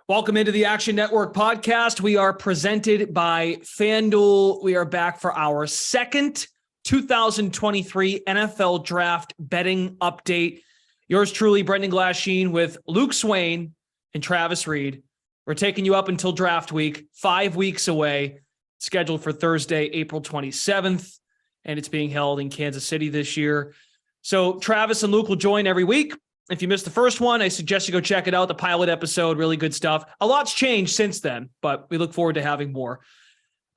Welcome into the Action Network podcast. We are presented by FanDuel. We are back for our second 2023 NFL Draft betting update. Yours truly, Brendan Glasheen, with Luke Swain and Travis Reed. We're taking you up until draft week, 5 weeks away, scheduled for Thursday, April 27th, and it's being held in Kansas City this year. So Travis and Luke will join every week. If you missed the first one, I suggest you go check it out. The pilot episode, really good stuff. A lot's changed since then, but we look forward to having more.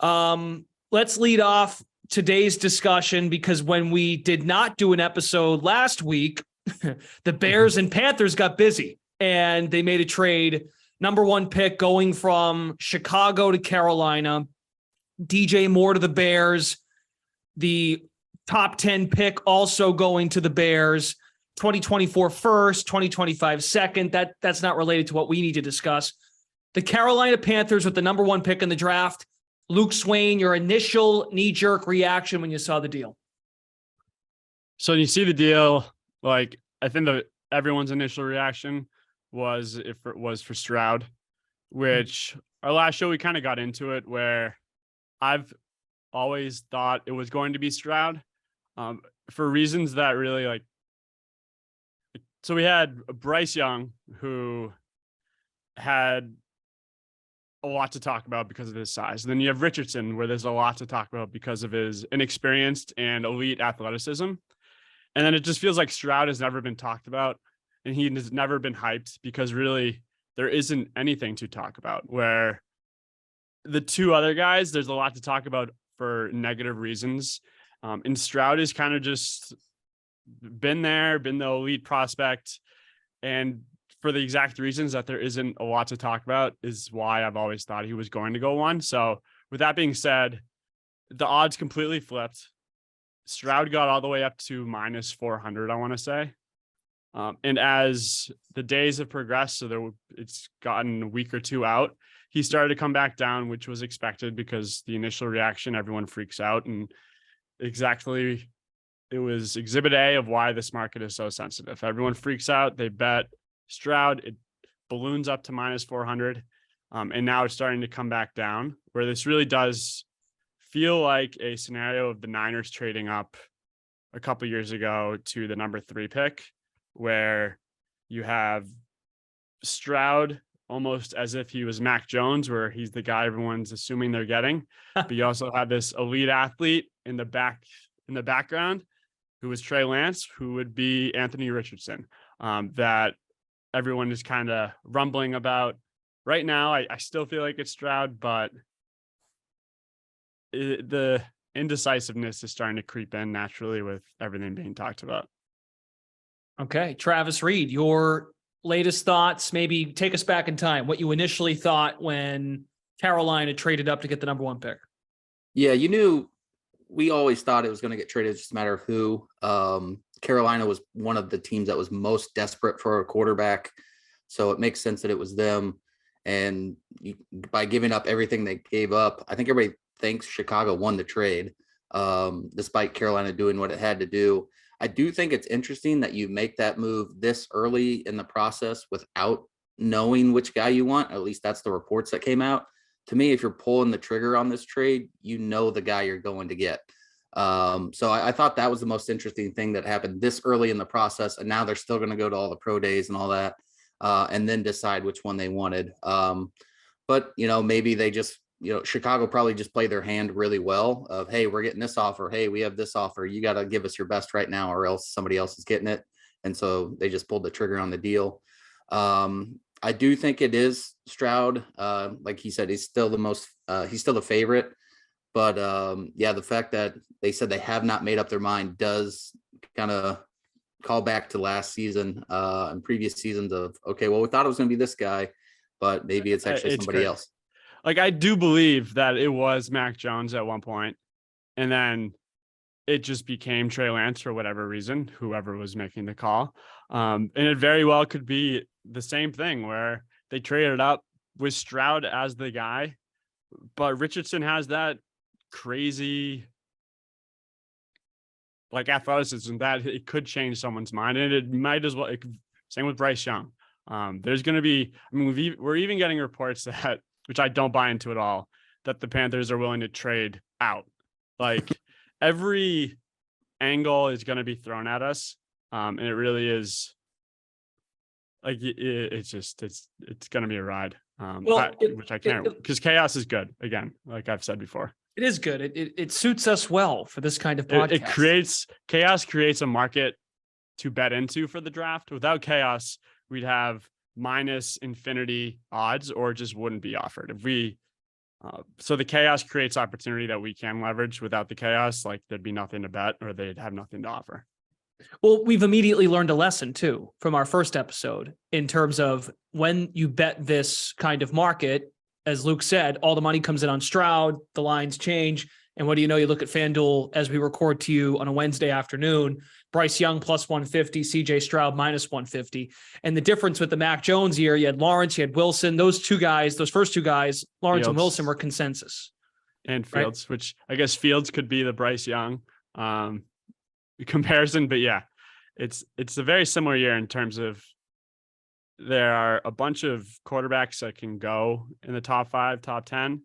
Let's lead off today's discussion because when we did not do an episode last week, the Bears and Panthers got busy and they made a trade. Number one pick going from Chicago to Carolina, DJ Moore to the Bears, the top 10 pick also going to the Bears. 2024 first, 2025 second. That's not related to what we need to discuss. The Carolina Panthers with the number one pick in the draft. Luke Swain, your initial knee-jerk reaction when you saw the deal. So you see the deal, like I think that everyone's initial reaction was if it was for Stroud, which our last show we kind of got into it where I've always thought it was going to be Stroud for reasons that really like. So we had Bryce Young, who had a lot to talk about because of his size. And then you have Richardson, where there's a lot to talk about because of his inexperienced and elite athleticism. And then it just feels like Stroud has never been talked about, and he has never been hyped because really there isn't anything to talk about. Where the two other guys, there's a lot to talk about for negative reasons. And Stroud is kind of just been the elite prospect, and for the exact reasons that there isn't a lot to talk about is why I've always thought he was going to go one. So with that being said, the odds completely flipped. Stroud got all the way up to minus 400, I want to say. And as the days have progressed, so it's gotten a week or two out, he started to come back down, which was expected because the initial reaction, everyone freaks out, and exactly it was exhibit A of why this market is so sensitive. Everyone freaks out. They bet Stroud. It balloons up to minus 400. And now it's starting to come back down, where this really does feel like a scenario of the Niners trading up a couple of years ago to the number 3 pick, where you have Stroud almost as if he was Mac Jones, where he's the guy everyone's assuming they're getting. But you also have this elite athlete in the background, who was Trey Lance, who would be Anthony Richardson, that everyone is kind of rumbling about right now. I still feel like it's Stroud, but the indecisiveness is starting to creep in naturally with everything being talked about. Okay. Travis Reed, your latest thoughts, maybe take us back in time, what you initially thought when Carolina traded up to get the number one pick. Yeah, we always thought it was going to get traded. It's just a matter of who. Carolina was one of the teams that was most desperate for a quarterback. So it makes sense that it was them. And by giving up everything they gave up, I think everybody thinks Chicago won the trade, despite Carolina doing what it had to do. I do think it's interesting that you make that move this early in the process without knowing which guy you want. At least that's the reports that came out. To me, if you're pulling the trigger on this trade, you know the guy you're going to get. So I thought that was the most interesting thing that happened this early in the process. And now they're still going to go to all the pro days and all that, and then decide which one they wanted. But, maybe they just, Chicago probably just played their hand really well of, hey, we're getting this offer. Hey, we have this offer. You got to give us your best right now or else somebody else is getting it. And so they just pulled the trigger on the deal. I do think it is Stroud. Like he said, he's still the favorite. But the fact that they said they have not made up their mind does kind of call back to last season and previous seasons of, okay, well, we thought it was going to be this guy, but maybe it's actually somebody else. Like, I do believe that it was Mac Jones at one point, and then it just became Trey Lance for whatever reason, whoever was making the call. And it very well could be the same thing where they traded up with Stroud as the guy, but Richardson has that crazy athleticism that it could change someone's mind, and it might as well. Same with Bryce Young. There's going to be, I mean, we're even getting reports that, which I don't buy into at all, that the Panthers are willing to trade out. Like every angle is going to be thrown at us. And it really is like, it's going to be a ride. Which I can't, because chaos is good. Again, like I've said before. It is good. It suits us well for this kind of podcast. Chaos creates a market to bet into for the draft. Without chaos, we'd have minus infinity odds, or just wouldn't be offered. So the chaos creates opportunity that we can leverage. Without the chaos, like there'd be nothing to bet, or they'd have nothing to offer. Well, we've immediately learned a lesson too from our first episode in terms of when you bet this kind of market, as Luke said, all the money comes in on Stroud, the lines change. And what do you know? You look at FanDuel as we record to you on a Wednesday afternoon, Bryce Young plus 150, CJ Stroud minus 150. And the difference with the Mac Jones year, you had Lawrence, you had Wilson, those first two guys, Lawrence and Wilson, were consensus. And Fields, right? Which I guess Fields could be the Bryce Young comparison, but yeah, it's a very similar year in terms of there are a bunch of quarterbacks that can go in the top 5, top 10,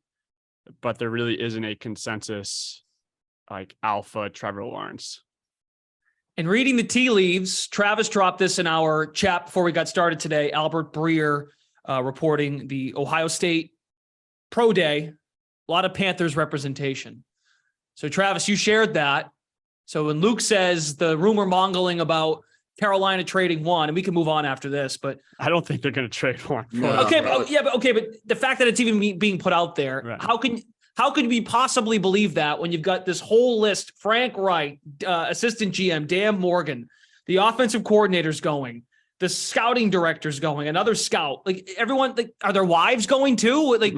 but there really isn't a consensus like alpha Trevor Lawrence. And reading the tea leaves, Travis dropped this in our chat before we got started today. Albert Breer reporting the Ohio State Pro Day, a lot of Panthers representation. So Travis, you shared that. So when Luke says the rumor mongling about Carolina trading one, and we can move on after this, but I don't think they're going to trade one. No. Okay, but the fact that it's even being put out there, right. How can we possibly believe that when you've got this whole list? Frank Wright, assistant GM Dan Morgan, the offensive coordinator's going, the scouting director's going, another scout. Like everyone, like, are their wives going too? Like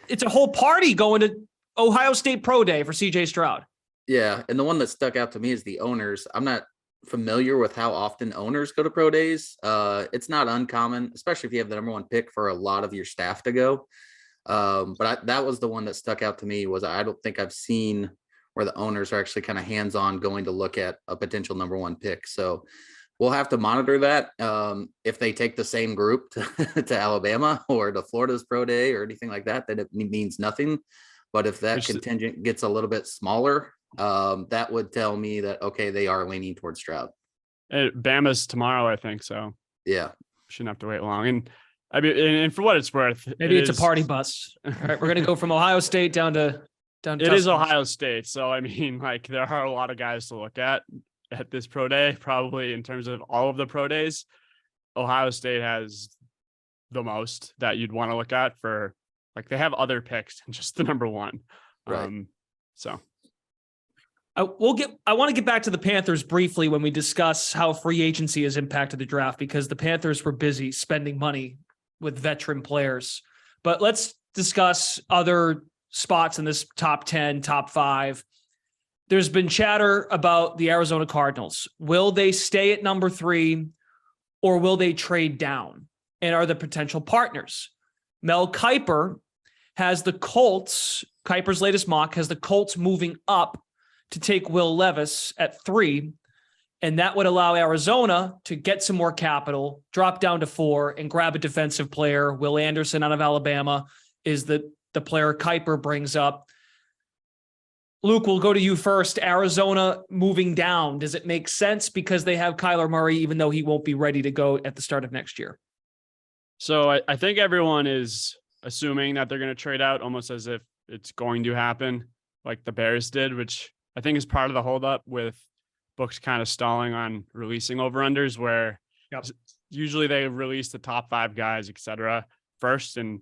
it's a whole party going to Ohio State Pro Day for CJ Stroud. Yeah, and the one that stuck out to me is the owners. I'm not familiar with how often owners go to pro days. It's not uncommon, especially if you have the number one pick, for a lot of your staff to go. But that was the one that stuck out to me. Was I don't think I've seen where the owners are actually kind of hands-on going to look at a potential number one pick. So we'll have to monitor that. If they take the same group to Alabama or to Florida's pro day or anything like that, then it means nothing. But if that contingent gets a little bit smaller, that would tell me that, okay, they are leaning towards Stroud. Bama's tomorrow, I think. So yeah, shouldn't have to wait long. And I mean, and for what it's worth, maybe it's a party bus. All right, we're going to go from Ohio State down to it is Ohio State. So, I mean, like there are a lot of guys to look at this pro day, probably in terms of all of the pro days. Ohio State has the most that you'd want to look at for, like, they have other picks than just the number one. Right. So I want to get back to the Panthers briefly when we discuss how free agency has impacted the draft, because the Panthers were busy spending money with veteran players. But let's discuss other spots in this top 10, top 5. There's been chatter about the Arizona Cardinals. Will they stay at number 3 or will they trade down? And are the potential partners? Mel Kiper has the Colts, Kiper's latest mock has the Colts moving up to take Will Levis at 3. And that would allow Arizona to get some more capital, drop down to 4, and grab a defensive player. Will Anderson out of Alabama is the player Kiper brings up. Luke, we'll go to you first. Arizona moving down. Does it make sense because they have Kyler Murray, even though he won't be ready to go at the start of next year? So I think everyone is assuming that they're going to trade out almost as if it's going to happen, like the Bears did, which I think is part of the holdup with books kind of stalling on releasing over-unders, where usually they release the top 5 guys, et cetera, first. And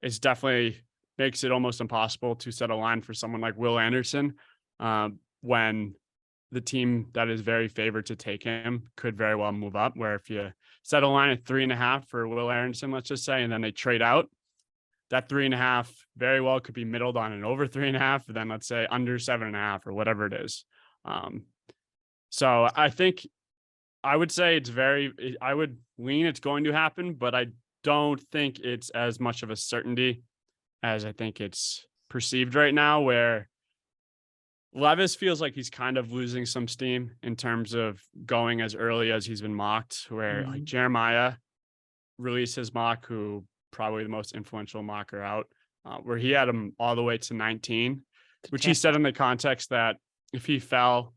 it's definitely makes it almost impossible to set a line for someone like Will Anderson when the team that is very favored to take him could very well move up, where if you set a line at 3.5 for Will Anderson, let's just say, and then they trade out, that 3.5 very well could be middled on an over 3.5, then let's say under 7.5 or whatever it is. So I think I would say I would lean it's going to happen, but I don't think it's as much of a certainty as I think it's perceived right now, where Levis feels like he's kind of losing some steam in terms of going as early as he's been mocked, where like Jeremiah release his mock, who probably the most influential mocker out, where he had him all the way to 19, which he said in the context that if he fell,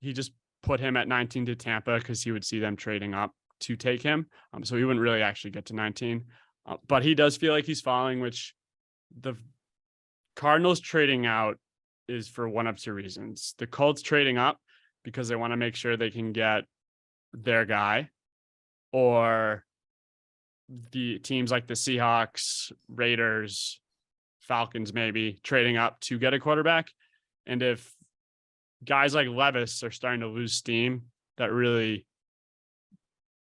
he just put him at 19 to Tampa because he would see them trading up to take him. So he wouldn't really actually get to 19. But he does feel like he's falling, which the Cardinals trading out is for one of two reasons. The Colts trading up because they want to make sure they can get their guy, or the teams like the Seahawks, Raiders, Falcons maybe trading up to get a quarterback. And if guys like Levis are starting to lose steam, that really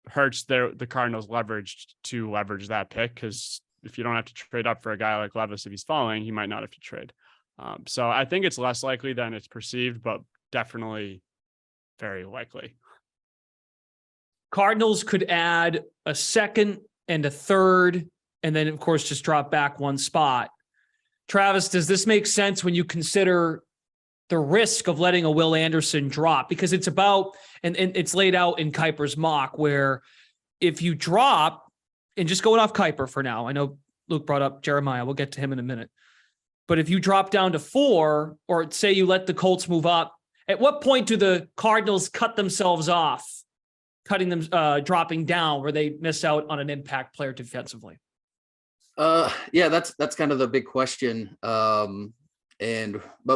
hurts the Cardinals' leverage to leverage that pick, because if you don't have to trade up for a guy like Levis, if he's falling, he might not have to trade. So I think it's less likely than it's perceived, but definitely very likely. Cardinals could add a second and a third, and then, of course, just drop back one spot. Travis, does this make sense when you consider the risk of letting a Will Anderson drop? Because it's about, and it's laid out in Kuiper's mock, where if you drop, and just going off Kuiper for now, I know Luke brought up Jeremiah, we'll get to him in a minute. But if you drop down to 4, or say you let the Colts move up, at what point do the Cardinals cut themselves off, dropping down, where they miss out on an impact player defensively? Yeah, that's kind of the big question. But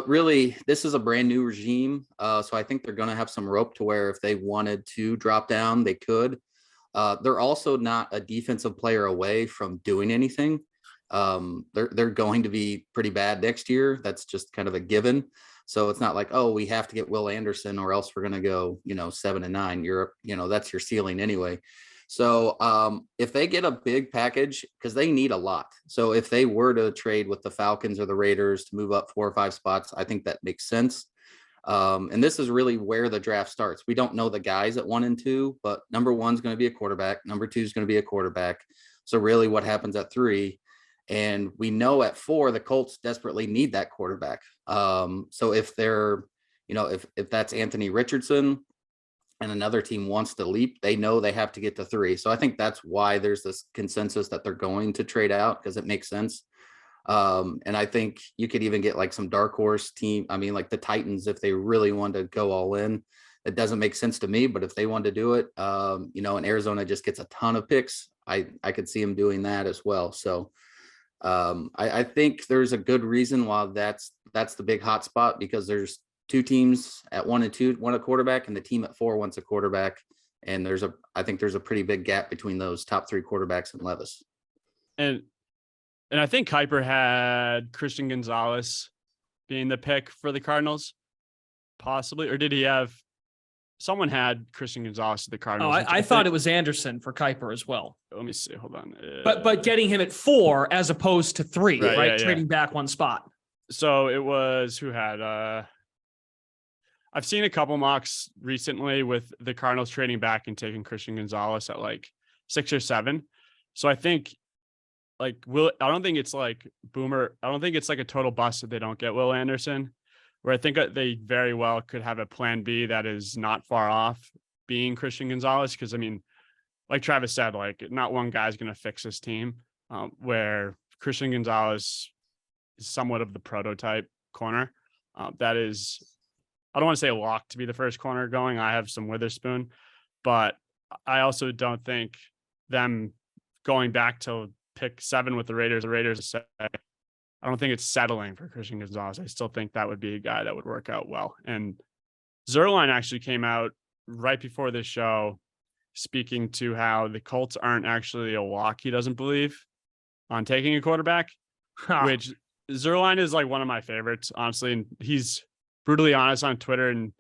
really, this is a brand new regime. So I think they're going to have some rope to where if they wanted to drop down, they could. They're also not a defensive player away from doing anything. They're going to be pretty bad next year. That's just kind of a given. So it's not like, oh, we have to get Will Anderson or else we're going to go, 7-9. That's your ceiling anyway. So if they get a big package, because they need a lot. So if they were to trade with the Falcons or the Raiders to move up 4 or 5 spots, I think that makes sense. And this is really where the draft starts. We don't know the guys at 1 and 2, but number 1 is going to be a quarterback. Number 2 is going to be a quarterback. So really what happens at 3? And we know at 4, the Colts desperately need that quarterback. So if they're, if that's Anthony Richardson and another team wants to leap, they know they have to get to 3. So I think that's why there's this consensus that they're going to trade out, because it makes sense. And I think you could even get like some dark horse team. I mean, like the Titans, if they really wanted to go all in. It doesn't make sense to me, but if they wanted to do it, and Arizona just gets a ton of picks, I could see them doing that as well. So I think there's a good reason why that's the big hot spot, because there's 2 teams at 1 and 2 want a quarterback, and the team at 4 wants a quarterback. And I think there's a pretty big gap between those top 3 quarterbacks and Levis. And I think Kuiper had Christian Gonzalez being the pick for the Cardinals, possibly, or did he have? Someone had Christian Gonzalez to the Cardinals. Oh, I thought it was Anderson for Kuiper as well. Let me see. Hold on. But getting him at 4 as opposed to 3, right? Yeah, trading back 1 spot. So it was who had? I've seen a couple mocks recently with the Cardinals trading back and taking Christian Gonzalez at like 6 or 7. So I think I don't think it's like Boomer. I don't think it's like a total bust if they don't get Will Anderson. Where I think they very well could have a plan B that is not far off being Christian Gonzalez. Because, I mean, like Travis said, like not one guy's going to fix this team, where Christian Gonzalez is somewhat of the prototype corner. That is, I don't want to say locked to be the first corner going. I have some Witherspoon, but I also don't think them going back to pick 7 with the Raiders I don't think it's settling for Christian Gonzalez. I still think that would be a guy that would work out well. And Zerline actually came out right before this show speaking to how the Colts aren't actually a lock, he doesn't believe, on taking a quarterback, which Zerline is like one of my favorites, honestly. And he's brutally honest on Twitter. And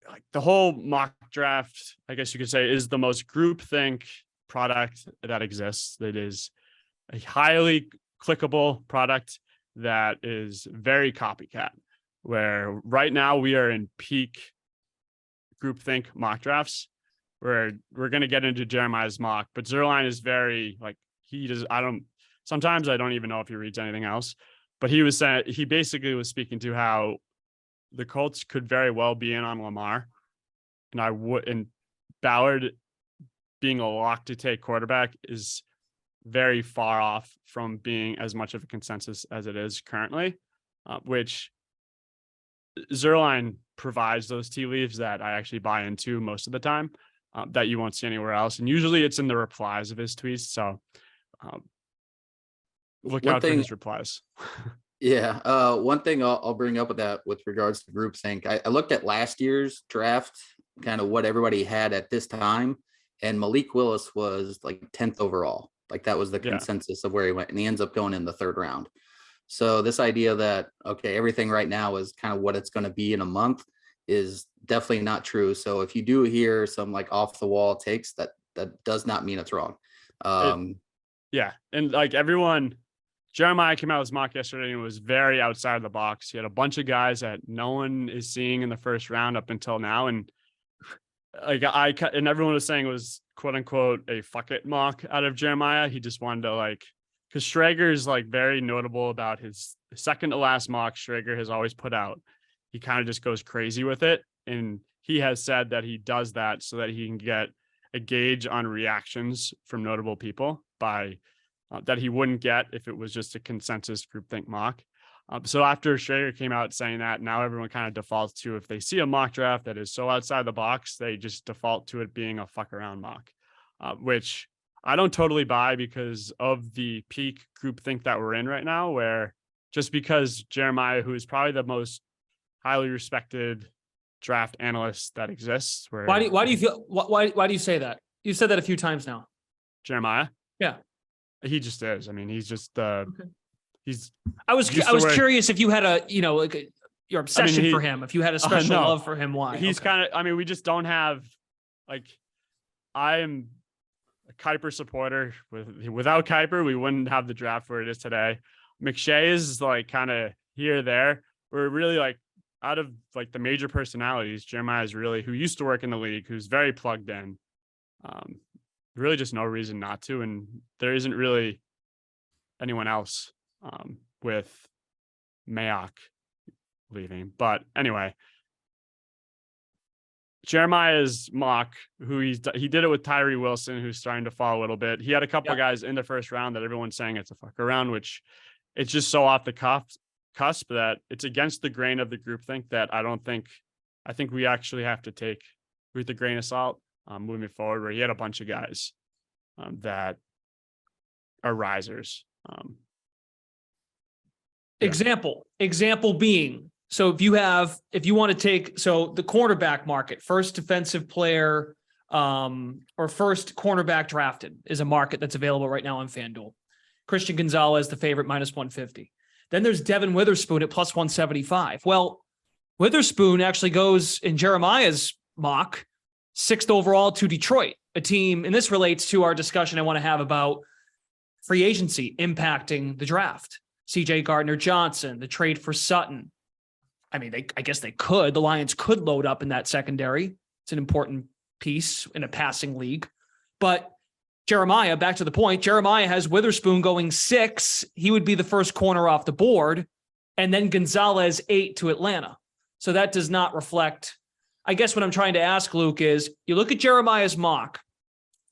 like the whole mock draft, I guess you could say, is the most groupthink product that exists. That is a highly clickable product that is very copycat, where right now we are in peak groupthink mock drafts, where we're going to get into Jeremiah's mock, but Zerline is very like, sometimes I don't even know if he reads anything else, but he basically was speaking to how the Colts could very well be in on Lamar, and Ballard being a lock to take quarterback is very far off from being as much of a consensus as it is currently, which Zerline provides those tea leaves that I actually buy into most of the time, that you won't see anywhere else. And usually it's in the replies of his tweets. So look out for his replies. Yeah. One thing I'll bring up with that with regards to groupthink, I looked at last year's draft, kind of what everybody had at this time, and Malik Willis was like 10th overall. Like that was the consensus of where he went, and he ends up going in the 3rd round. So this idea that, okay, everything right now is kind of what it's going to be in a month is definitely not true. So if you do hear some like off the wall takes, that does not mean it's wrong. Yeah. And like everyone, Jeremiah came out with his mock yesterday and was very outside the box. He had a bunch of guys that no one is seeing in the 1st round up until now. And like and everyone was saying it was quote unquote a fuck it mock out of Jeremiah. He just wanted to like, because Schrager is like very notable about his second to last mock Schrager has always put out. He kind of just goes crazy with it. And he has said that he does that so that he can get a gauge on reactions from notable people by that he wouldn't get if it was just a consensus groupthink mock. So after Schrager came out saying that, now everyone kind of defaults to, if they see a mock draft that is so outside the box, they just default to it being a fuck around mock, which I don't totally buy because of the peak groupthink that we're in right now, where just because Jeremiah, who is probably the most highly respected draft analyst that exists, where why do you say that? You've said that a few times now. Jeremiah? Yeah. He just is. I mean, he's just he's I was curious if you had a, like your obsession for him, if you had a special love for him. Why? He's kind of, I mean, we just don't have, like, I am a Kiper supporter. Without Kiper, we wouldn't have the draft where it is today. McShay is like kind of here or there. We're really like, out of like the major personalities, Jeremiah is really, who used to work in the league, who's very plugged in. Really just no reason not to. And there isn't really anyone else with Mayock leaving. But anyway, Jeremiah's mock, he did it with Tyree Wilson, who's starting to fall a little bit. He had a couple of guys in the 1st round that everyone's saying it's a fuck around, which it's just so off the cusp that it's against the grain of the groupthink that I think we actually have to take with a grain of salt moving forward, where he had a bunch of guys that are risers. Example being, so if you want to take, so the cornerback market, first defensive player or first cornerback drafted is a market that's available right now on FanDuel. Christian Gonzalez, the favorite, -150. Then there's Devin Witherspoon at +175. Well, Witherspoon actually goes in Jeremiah's mock 6th overall to Detroit, a team, and this relates to our discussion I want to have about free agency impacting the draft. CJ Gardner-Johnson, the trade for Sutton. I mean, I guess they could. The Lions could load up in that secondary. It's an important piece in a passing league. But Jeremiah, back to the point, Jeremiah has Witherspoon going 6. He would be the first corner off the board. And then Gonzalez 8 to Atlanta. So that does not reflect. I guess what I'm trying to ask, Luke, is you look at Jeremiah's mock,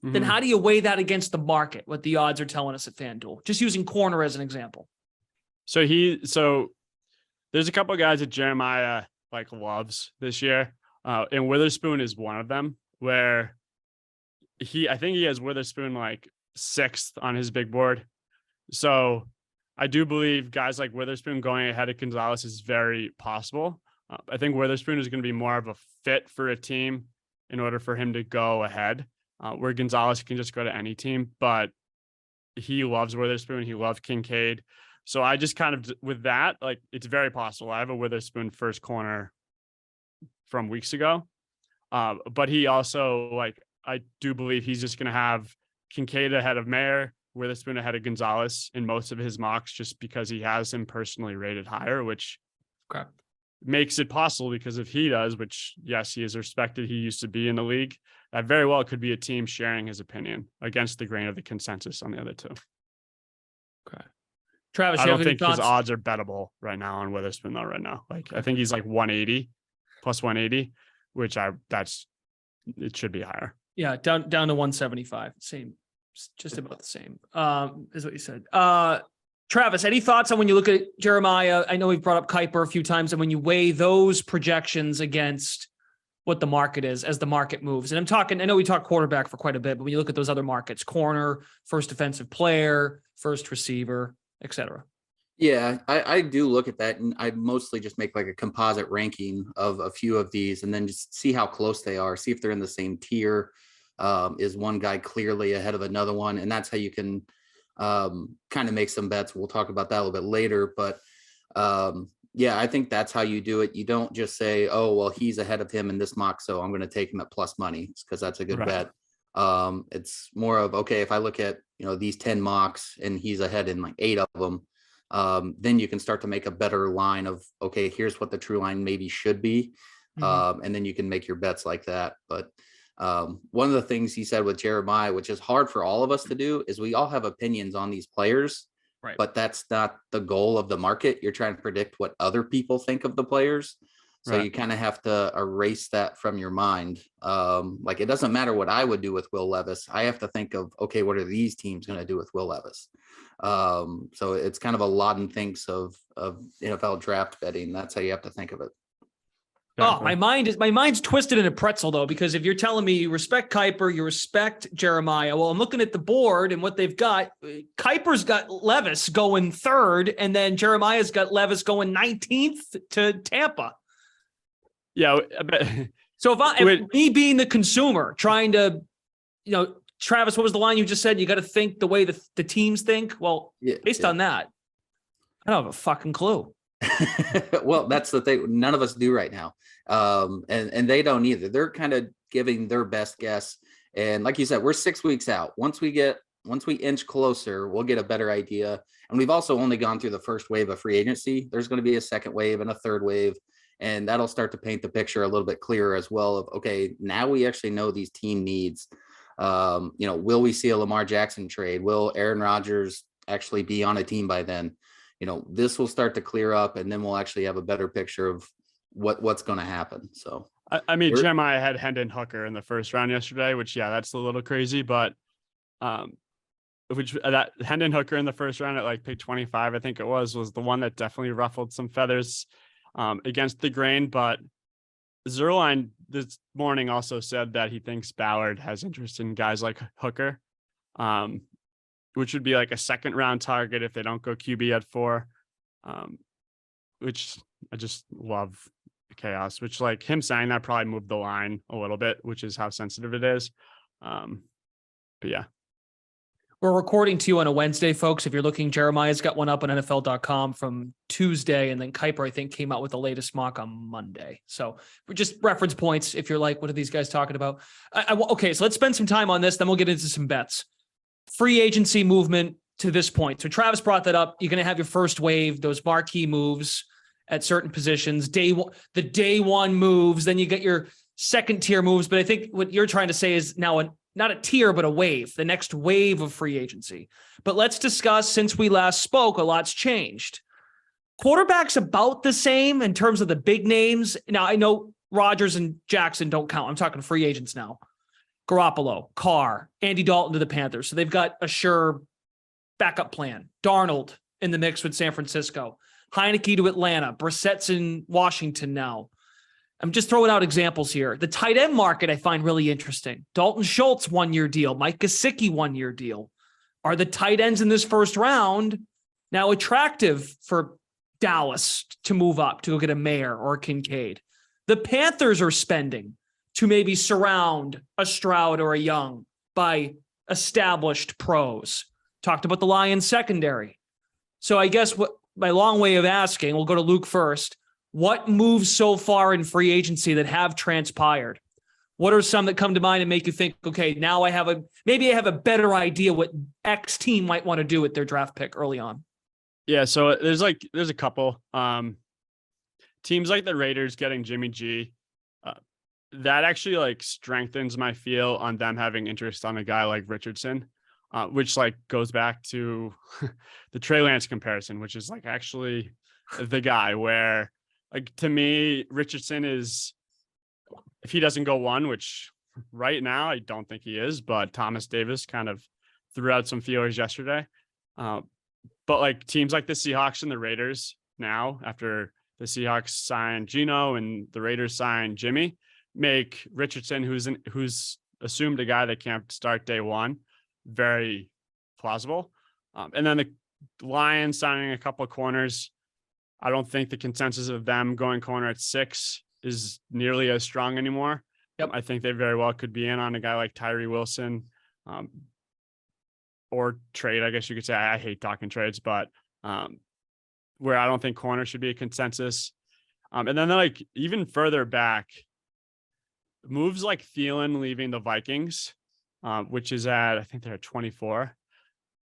then how do you weigh that against the market, what the odds are telling us at FanDuel? Just using corner as an example. So there's a couple of guys that Jeremiah like loves this year. And Witherspoon is one of them, where I think he has Witherspoon like 6th on his big board. So I do believe guys like Witherspoon going ahead of Gonzalez is very possible. I think Witherspoon is going to be more of a fit for a team in order for him to go ahead, where Gonzalez can just go to any team. But he loves Witherspoon. He loved Kincaid. So I just kind of, with that, like, it's very possible. I have a Witherspoon first corner from weeks ago. But he also, like, I do believe he's just going to have Kincaid ahead of Mayer, Witherspoon ahead of Gonzalez in most of his mocks, just because he has him personally rated higher, which makes it possible, because if he does, which, yes, he is respected, he used to be in the league, that very well could be a team sharing his opinion against the grain of the consensus on the other two. Okay. Travis, I don't think his odds are bettable right now on Witherspoon though. Right now, like, I think he's like 180 plus 180, which it should be higher. Yeah, down to 175. Same, just about the same. Is what you said. Travis, any thoughts on when you look at Jeremiah? I know we've brought up Kuiper a few times, and when you weigh those projections against what the market is as the market moves. And I know we talk quarterback for quite a bit, but when you look at those other markets, corner, first defensive player, first receiver, et cetera. Yeah, I do look at that, and I mostly just make like a composite ranking of a few of these and then just see how close they are, see if they're in the same tier. Is one guy clearly ahead of another one? And that's how you can kind of make some bets. We'll talk about that a little bit later, but yeah, I think that's how you do it. You don't just say, oh, well, he's ahead of him in this mock, so I'm going to take him at plus money because that's a good bet. It's more of, okay, if I look at, these 10 mocks and he's ahead in like 8 of them, then you can start to make a better line of, okay, here's what the true line maybe should be. And then you can make your bets like that. But one of the things he said with Jeremiah, which is hard for all of us to do, is we all have opinions on these players. Right. But that's not the goal of the market. You're trying to predict what other people think of the players. So you kind of have to erase that from your mind. Like, it doesn't matter what I would do with Will Levis. I have to think of, okay, what are these teams going to do with Will Levis? So it's kind of a lot and thinks of NFL draft betting. That's how you have to think of it. Oh, my mind's twisted in a pretzel though, because if you're telling me you respect Kuiper, you respect Jeremiah, well, I'm looking at the board and what they've got. Kuiper's got Levis going 3rd, and then Jeremiah's got Levis going 19th to Tampa. Yeah. So if me being the consumer trying to, Travis, what was the line you just said? You got to think the way the teams think. Well, based on that, I don't have a fucking clue. Well, that's the thing. None of us do right now. And they don't either. They're kind of giving their best guess. And like you said, we're 6 weeks out. Once we inch closer, we'll get a better idea. And we've also only gone through the first wave of free agency. There's going to be a second wave and a third wave. And that'll start to paint the picture a little bit clearer as well of, okay, now we actually know these team needs. Will we see a Lamar Jackson trade? Will Aaron Rodgers actually be on a team by then? This will start to clear up, and then we'll actually have a better picture of what's going to happen. So, I mean, Jeremiah had Hendon Hooker in the first round yesterday, which, that's a little crazy, but that Hendon Hooker in the first round at like pick 25, I think it was the one that definitely ruffled some feathers against the grain. But Zerline this morning also said that he thinks Ballard has interest in guys like Hooker, which would be like a 2nd round target if they don't go QB at 4, which I just love chaos, which like him saying that probably moved the line a little bit, which is how sensitive it is. But yeah. We're recording to you on a Wednesday, folks. If you're looking, Jeremiah's got one up on NFL.com from Tuesday, and then Kuiper, I think, came out with the latest mock on Monday. So we're just reference points if you're like, what are these guys talking about? Okay, so let's spend some time on this, then we'll get into some bets. Free agency movement to this point. So Travis brought that up. You're going to have your first wave, those marquee moves at certain positions, the day one moves, then you get your 2nd tier moves. But I think what you're trying to say is now not a tier, but a wave, the next wave of free agency. But let's discuss, since we last spoke, a lot's changed. Quarterbacks about the same in terms of the big names. Now, I know Rodgers and Jackson don't count. I'm talking free agents now. Garoppolo, Carr, Andy Dalton to the Panthers. So they've got a sure backup plan. Darnold in the mix with San Francisco. Heineke to Atlanta. Brissett's in Washington now. I'm just throwing out examples here. The tight end market I find really interesting. Dalton Schultz, 1-year deal. Mike Gesicki, 1-year deal. Are the tight ends in this first round now attractive for Dallas to move up, to go get a Mayer or a Kincaid? The Panthers are spending to maybe surround a Stroud or a Young by established pros. Talked about the Lions secondary. So I guess what my long way of asking, we'll go to Luke first. What moves so far in free agency that have transpired? What are some that come to mind and make you think, okay, now I have a better idea what X team might want to do with their draft pick early on? Yeah. So there's a couple teams like the Raiders getting Jimmy G. That actually like strengthens my feel on them having interest on a guy like Richardson, which like goes back to the Trey Lance comparison, which is like actually the guy where, like, to me, Richardson is, if he doesn't go 1, which right now, I don't think he is, but Thomas Davis kind of threw out some feelers yesterday. But like teams like the Seahawks and the Raiders now, after the Seahawks signed Geno and the Raiders signed Jimmy, make Richardson, who's assumed a guy that can't start day one, very plausible. And then the Lions signing a couple of corners. I don't think the consensus of them going corner at 6 is nearly as strong anymore. Yep. I think they very well could be in on a guy like Tyree Wilson, or trade. I guess you could say. I hate talking trades, but where I don't think corner should be a consensus. And then like even further back, moves like Thielen leaving the Vikings, which is I think they're at 24.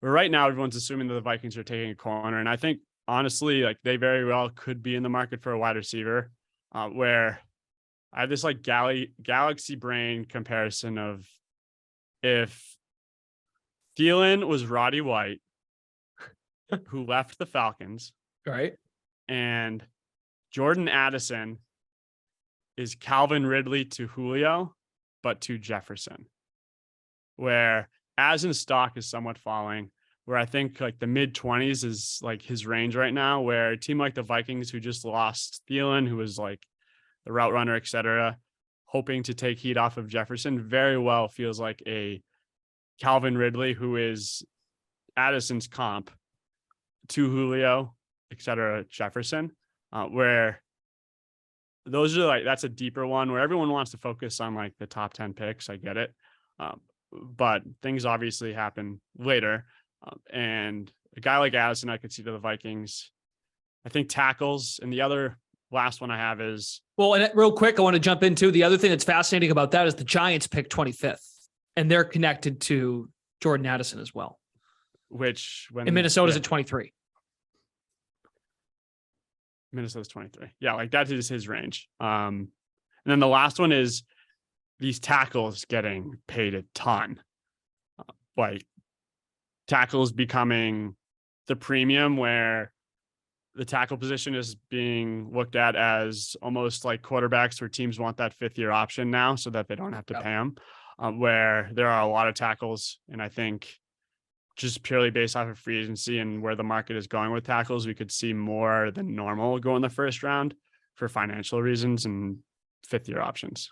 But right now, everyone's assuming that the Vikings are taking a corner, and I think honestly, like they very well could be in the market for a wide receiver. Where I have this like galaxy brain comparison of if Thielen was Roddy White, who left the Falcons, Right. and Jordan Addison is Calvin Ridley to Julio, but to Jefferson, where as in stock is somewhat falling, where I think like the mid-20s is like his range right now, where a team like the Vikings, who just lost Thielen, who was like the route runner, et cetera, hoping to take heat off of Jefferson, very well feels like a Calvin Ridley, who is Addison's comp to Julio, et cetera, Jefferson, where those are like, that's a deeper one where everyone wants to focus on like the top 10 picks. I get it. But things obviously happen later. And a guy like Addison, I could see to the Vikings. I think tackles, and the other last one I have is. Well, and real quick, I want to jump into the other thing that's fascinating about that is the Giants pick 25th, and they're connected to Jordan Addison as well. Which when and Minnesota's at 23. Minnesota's 23. Yeah, like that is his range. And then the last one is these tackles getting paid a ton. Like tackles becoming the premium where the tackle position is being looked at as almost like quarterbacks where teams want that 5th-year option now so that they don't have to pay them, where there are a lot of tackles. And I think just purely based off of free agency and where the market is going with tackles, we could see more than normal go in the first round for financial reasons and 5th-year options.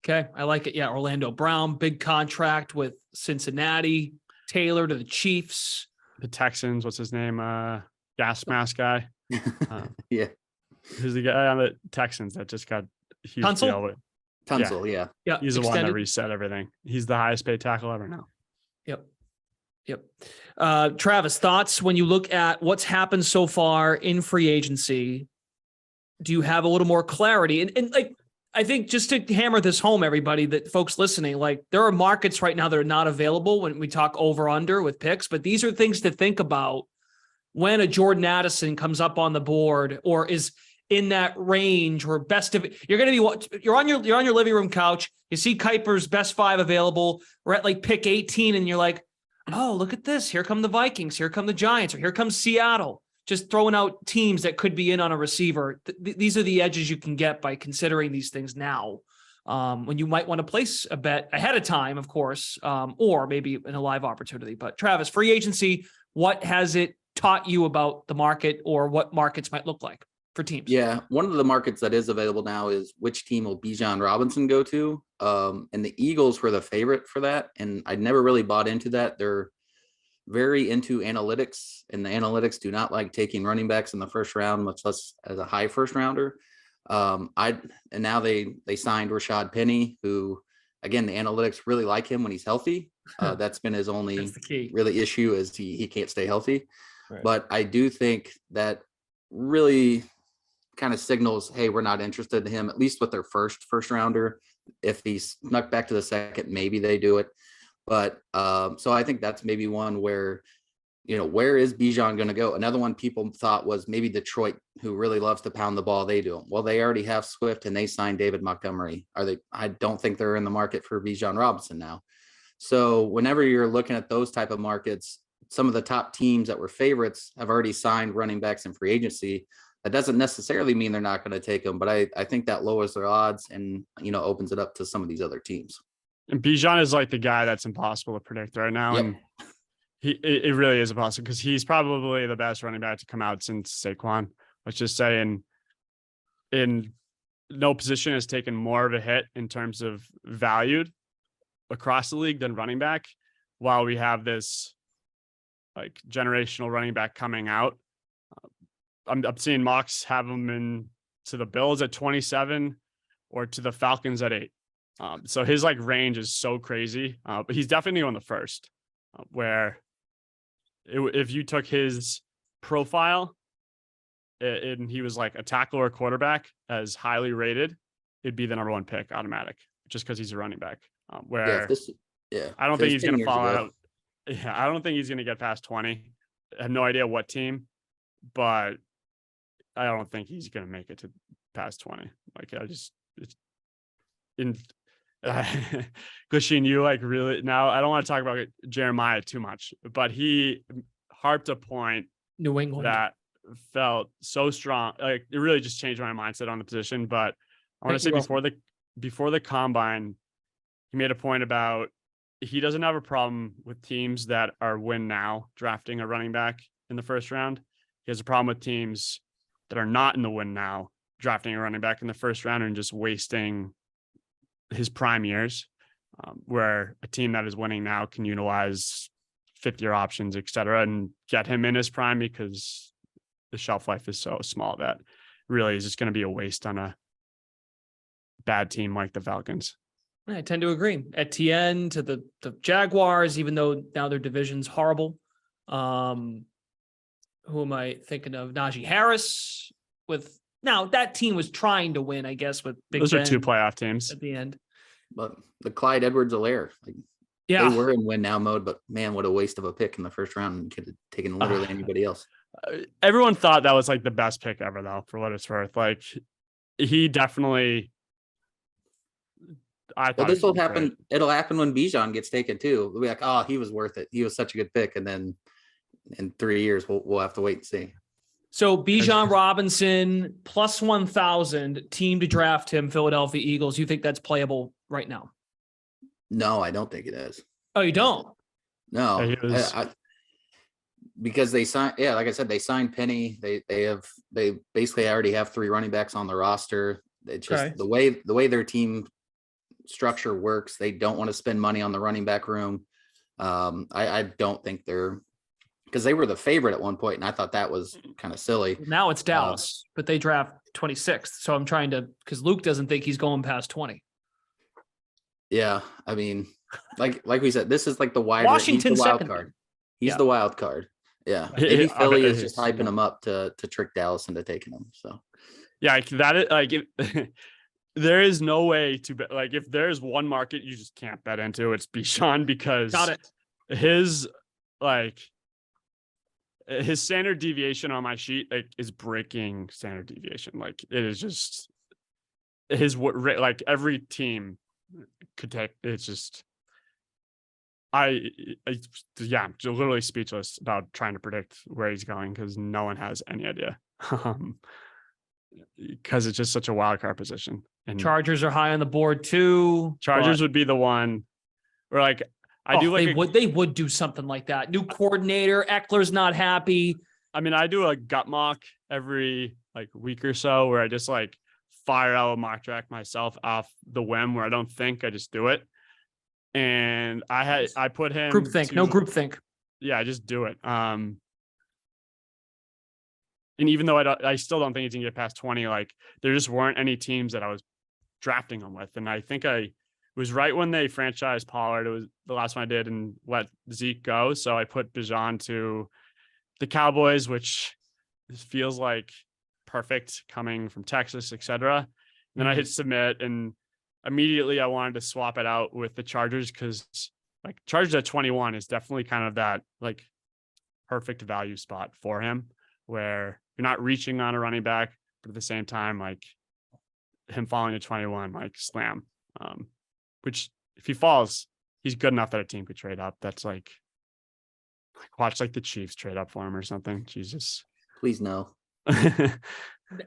Okay. I like it. Yeah. Orlando Brown, big contract with Cincinnati, Taylor to the Chiefs. The Texans, what's his name? Gas mask guy. Yeah. Who's the guy on the Texans that just got a huge deal with? Tunsil, yeah. Yeah. He's the one that reset everything. He's the highest paid tackle ever now. Yep. Travis, thoughts when you look at what's happened so far in free agency? Do you have a little more clarity? And like, I think just to hammer this home, everybody, that folks listening, like there are markets right now that are not available when we talk over under with picks, but these are things to think about when a Jordan Addison comes up on the board or is in that range or best of it. You're on your living room couch. You see Kuiper's best 5 available. We're at like pick 18 and you're like, oh, look at this. Here come the Vikings. Here come the Giants, or here comes Seattle. Just throwing out teams that could be in on a receiver. These are the edges you can get by considering these things now. When you might want to place a bet ahead of time, of course, or maybe in a live opportunity. But Travis, free agency, what has it taught you about the market or what markets might look like for teams? Yeah, one of the markets that is available now is which team will Bijan Robinson go to? And the Eagles were the favorite for that, and I never really bought into that. They're very into analytics, and the analytics do not like taking running backs in the first round, much less as a high first rounder. And now they signed Rashad Penny, who again, the analytics really like him when he's healthy. That's been his only really issue is he can't stay healthy. Right. But I do think that really kind of signals, hey, we're not interested in him, at least with their first rounder. If he's snuck back to the second, maybe they do it. But so I think that's maybe one where, where is Bijan going to go? Another one people thought was maybe Detroit, who really loves to pound the ball. They do. Well, they already have Swift and they signed David Montgomery. I don't think they're in the market for Bijan Robinson now. So whenever you're looking at those type of markets, some of the top teams that were favorites have already signed running backs in free agency. That doesn't necessarily mean they're not going to take him, but I think that lowers their odds and, opens it up to some of these other teams. And Bijan is like the guy that's impossible to predict right now. Yep. And it really is impossible because he's probably the best running back to come out since Saquon. Let's just say, in no position has taken more of a hit in terms of valued across the league than running back, while we have this like generational running back coming out. I'm seeing mocks have him in to the Bills at 27 or to the Falcons at 8. So his like range is so crazy, but he's definitely on the first, where if you took his profile and he was like a tackle or a quarterback as highly rated, it'd be the number 1 pick automatic just because he's a running back. Where I don't think he's going to fall out. Yeah, I don't think he's going to get past 20. I have no idea what team, but I don't think he's going to make it to past 20. Like Gushing, you like really now. I don't want to talk about Jeremiah too much, but he harped a point New England that felt so strong. Like it really just changed my mindset on the position. But I want to say before the combine, he made a point about he doesn't have a problem with teams that are win now drafting a running back in the first round. He has a problem with teams that are not in the win now drafting a running back in the first round and just wasting his prime years, where a team that is winning now can utilize 5th-year options, et cetera, and get him in his prime because the shelf life is so small that really is just going to be a waste on a bad team like the Falcons. I tend to agree. Etienne to the Jaguars, even though now their division's horrible. Who am I thinking of? Najee Harris now that team was trying to win, I guess, with Big Those Ben are 2 playoff teams at the end. But the Clyde Edwards-Helaire, they were in win now mode, but man, what a waste of a pick in the first round and could have taken literally anybody else. Everyone thought that was like the best pick ever, though, for what it's worth. Like he definitely. This will happen. Great. It'll happen when Bijan gets taken too. We'll be like, oh, he was worth it. He was such a good pick. And then in 3 years, we'll have to wait and see. So Bijan Robinson plus 1,000 team to draft him, Philadelphia Eagles. You think that's playable right now? No, I don't think it is. Oh, you don't? No, because they signed. Yeah, like I said, they signed Penny. They basically already have 3 running backs on the roster. It's just the way their team structure works. They don't want to spend money on the running back room. I don't think they're. Because they were the favorite at one point, and I thought that was kind of silly. Now it's Dallas, but they draft 26th. So I'm trying to, because Luke doesn't think he's going past 20. Yeah, I mean, like we said, this is like the wild card. He's the wild card. Yeah, maybe Philly is just hyping him up to trick Dallas into taking him. So yeah, that is like there is no way to bet. Like if there's one market you just can't bet into, it's Bijan because his standard deviation on my sheet is breaking standard deviation. Like it is just like every team could take. It's just I'm literally speechless about trying to predict where he's going because no one has any idea. Because it's just such a wild card position. And Chargers are high on the board too. Chargers would be the one where like. They would do something like that. New coordinator, Eckler's not happy. I mean, I do a gut mock every like week or so where I just like fire out a mock draft myself off the whim where I don't think, I just do it. And I put him no group think. Yeah, I just do it. And even though I still don't think he's gonna get past 20, like there just weren't any teams that I was drafting him with. And I think it was right when they franchised Pollard. It was the last one I did and let Zeke go. So I put Bijan to the Cowboys, which feels like perfect coming from Texas, et cetera. And then I hit submit and immediately I wanted to swap it out with the Chargers because like Chargers at 21 is definitely kind of that like perfect value spot for him where you're not reaching on a running back, but at the same time, like him falling to 21, like slam. Which if he falls, he's good enough that a team could trade up. That's like watch like the Chiefs trade up for him or something. Jesus. Please no.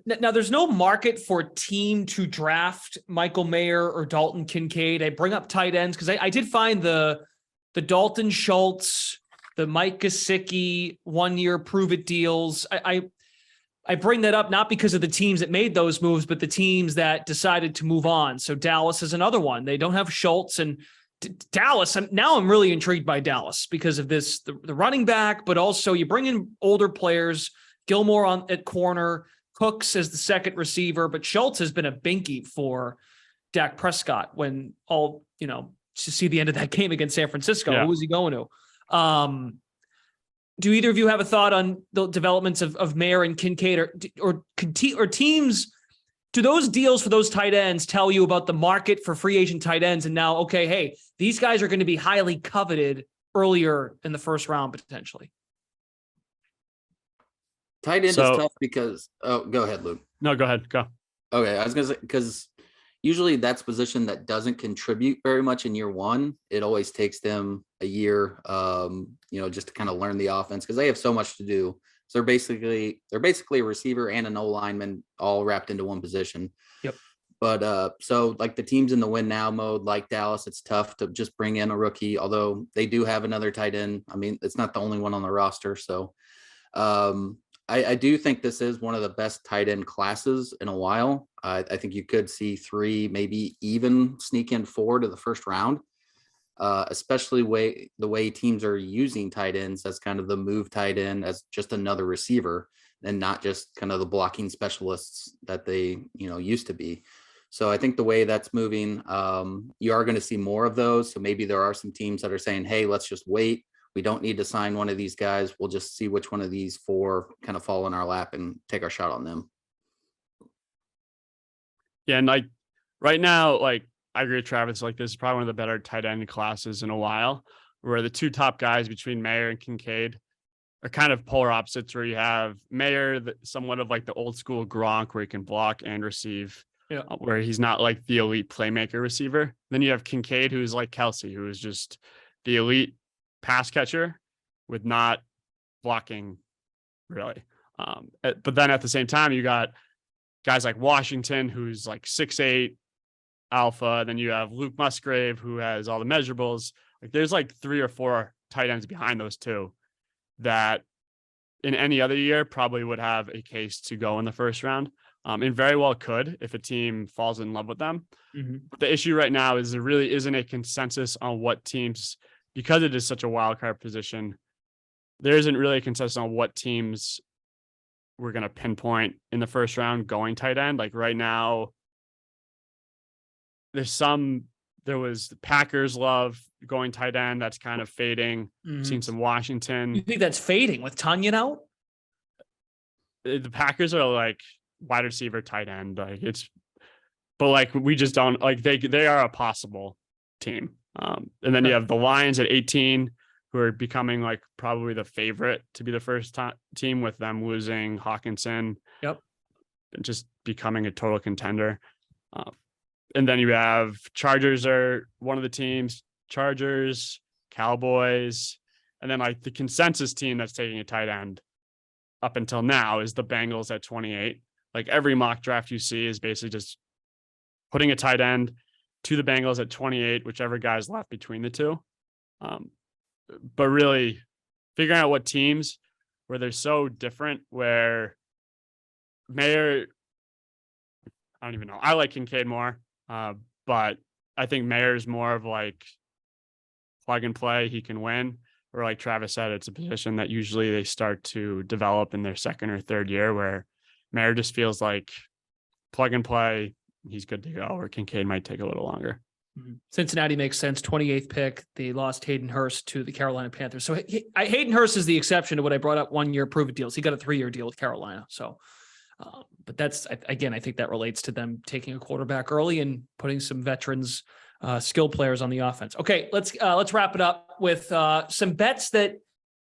Now, there's no market for a team to draft Michael Mayer or Dalton Kincaid. I bring up tight ends because I did find the Dalton Schultz, the Mike Gesicki 1-year prove-it deals. I bring that up not because of the teams that made those moves, but the teams that decided to move on. So Dallas is another one. They don't have Schultz, and Dallas. I'm really intrigued by Dallas because of this, the running back, but also you bring in older players, Gilmore at corner, Cooks as the second receiver, but Schultz has been a binky for Dak Prescott when to see the end of that game against San Francisco. Yeah. Who was he going to? Do either of you have a thought on the developments of Mayer and Kincaid or teams? Do those deals for those tight ends tell you about the market for free agent tight ends? And now, okay, hey, these guys are going to be highly coveted earlier in the first round, potentially. Tight end is tough because, go ahead, Luke. No, go ahead. Go. Okay. I was going to say, because usually that's a position that doesn't contribute very much in year one. It always takes them a year, just to kind of learn the offense because they have so much to do. So they're basically a receiver and an O lineman all wrapped into one position. Yep. But so like the teams in the win now mode, like Dallas, it's tough to just bring in a rookie, although they do have another tight end. I mean, it's not the only one on the roster. So I do think this is one of the best tight end classes in a while. I think you could see 3, maybe even sneak in 4 to the first round, especially the way teams are using tight ends as kind of the move tight end as just another receiver and not just kind of the blocking specialists that they, used to be. So I think the way that's moving, you are going to see more of those. So maybe there are some teams that are saying, hey, let's just wait. We don't need to sign one of these guys. We'll just see which one of these 4 kind of fall in our lap and take our shot on them. Yeah, and like right now, like I agree with Travis. Like this is probably one of the better tight end classes in a while, where the 2 top guys between Mayer and Kincaid are kind of polar opposites. Where you have Mayer, somewhat of like the old school Gronk, where he can block and receive, where he's not like the elite playmaker receiver. Then you have Kincaid, who's like Kelsey, who is just the elite pass catcher with not blocking really. But then at the same time, you got guys like Washington, who's like 6'8" alpha. Then you have Luke Musgrave, who has all the measurables. Like there's like 3 or 4 tight ends behind those 2 that in any other year probably would have a case to go in the first round. And very well could if a team falls in love with them. Mm-hmm. But the issue right now is there really isn't a consensus on what teams, because it is such a wild card position, there isn't really a consensus on what teams we're going to pinpoint in the first round going tight end. Like right now, there was the Packers love going tight end. That's kind of fading. Mm-hmm. Seen some Washington. You think that's fading with Tunyon out? The Packers are like wide receiver tight end. But like, we just don't like, they are a possible team. And then you have the Lions at 18, who are becoming like probably the favorite to be the first team with them losing Hawkinson. Yep. And just becoming a total contender. And then you have Chargers are one of the teams, Chargers, Cowboys, and then like the consensus team that's taking a tight end up until now is the Bengals at 28. Like every mock draft you see is basically just putting a tight end to the Bengals at 28, whichever guy's left between the 2. But really figuring out what teams where they're so different, where Mayer, I don't even know. I like Kincaid more, but I think Mayer's more of like plug and play. He can win. Or like Travis said, it's a position that usually they start to develop in their second or third year, where Mayer just feels like plug and play. He's good to go, or Kincaid might take a little longer. Cincinnati makes sense. 28th pick. They lost Hayden Hurst to the Carolina Panthers. So Hayden Hurst is the exception to what I brought up 1-year prove-it deals. He got a 3-year deal with Carolina. So, but that's, again, I think that relates to them taking a quarterback early and putting some veterans, skilled players on the offense. Okay, let's wrap it up with some bets that,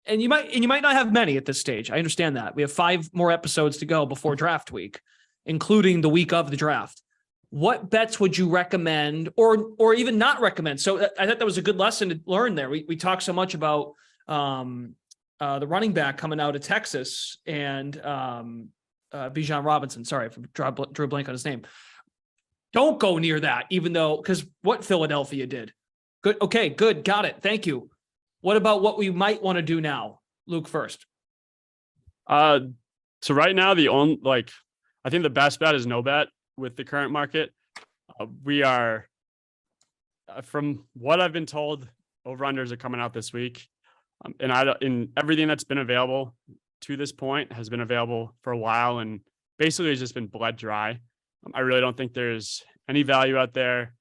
and you might not have many at this stage. I understand that. We have 5 more episodes to go before draft week, including the week of the draft. What bets would you recommend or even not recommend? So I thought that was a good lesson to learn there. We talked so much about the running back coming out of Texas and Bijan Robinson. Sorry, drew a blank on his name. Don't go near that, even though, because what Philadelphia did. Good. Okay, good. Got it. Thank you. What about what we might want to do now? Luke first. So right now, I think the best bet is no bet with the current market. We are, from what I've been told, over-unders are coming out this week. And everything that's been available to this point has been available for a while and basically has just been bled dry. I really don't think there's any value out there.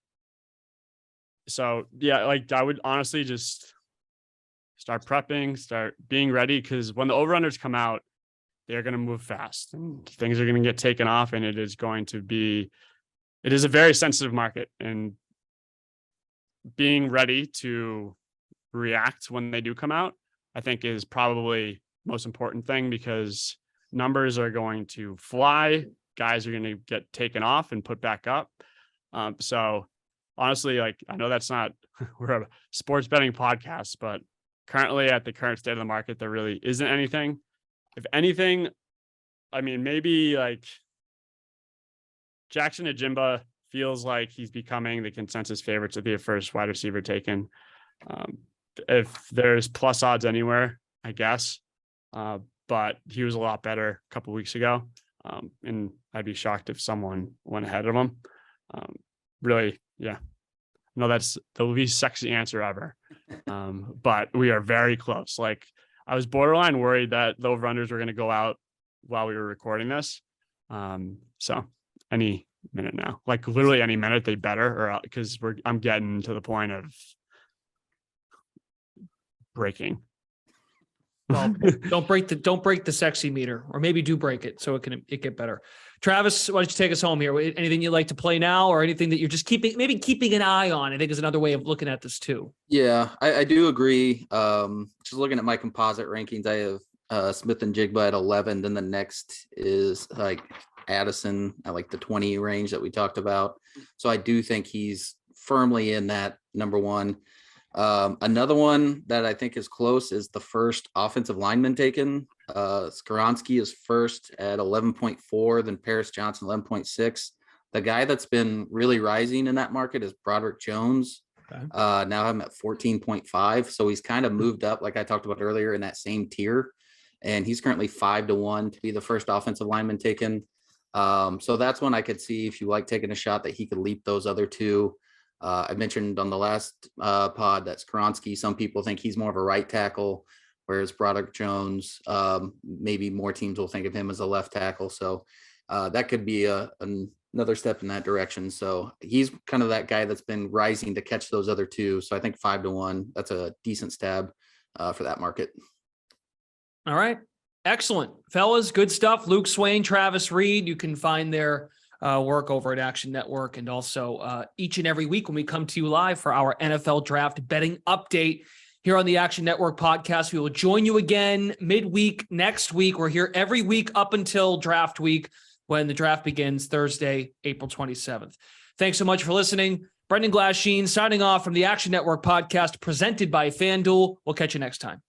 So yeah, I would honestly just start prepping, start being ready, because when the over-unders come out, they're going to move fast and things are going to get taken off, and it is a very sensitive market, and being ready to react when they do come out, I think, is probably most important thing, because numbers are going to fly. Guys are going to get taken off and put back up. So honestly, I know that's not, we're a sports betting podcast, but currently at the current state of the market, there really isn't anything. If anything, I mean, maybe Jackson Ajimba feels like he's becoming the consensus favorite to be a first wide receiver taken. If there's plus odds anywhere, I guess. But he was a lot better a couple of weeks ago. And I'd be shocked if someone went ahead of him. Really, yeah. No, that's the least sexy answer ever. But we are very close. I was borderline worried that the over-unders were going to go out while we were recording this. So any minute now, literally any minute, they better, or because I'm getting to the point of breaking. Well, don't break the sexy meter, or maybe do break it so it get better. Travis, why don't you take us home here? Anything you'd like to play now, or anything that you're just keeping an eye on? I think is another way of looking at this too. Yeah, I do agree. Just looking at my composite rankings, I have Smith and Jigba at 11. Then the next is Addison at the 20 range that we talked about. So I do think he's firmly in that number one. Another one that I think is close is the first offensive lineman taken. Skoronski is first at 11.4, then Paris Johnson 11.6. The guy that's been really rising in that market is Broderick Jones. Okay. Now I'm at 14.5. So he's kind of moved up, like I talked about earlier, in that same tier. And he's currently 5-1 to be the first offensive lineman taken. So that's one I could see, if you like taking a shot, that he could leap those other two. I mentioned on the last pod that Skoronski, some people think he's more of a right tackle, whereas Broderick Jones, maybe more teams will think of him as a left tackle. So that could be another step in that direction. So he's kind of that guy that's been rising to catch those other two. So I think 5-1, that's a decent stab for that market. All right. Excellent. Fellas, good stuff. Luke Swain, Travis Reed, you can find their work over at Action Network, and also each and every week when we come to you live for our NFL draft betting update here on the Action Network podcast. We will join you again midweek next week. We're here every week up until draft week, when the draft begins Thursday, April 27th. Thanks so much for listening. Brendan Glasheen signing off from the Action Network podcast presented by FanDuel. We'll catch you next time.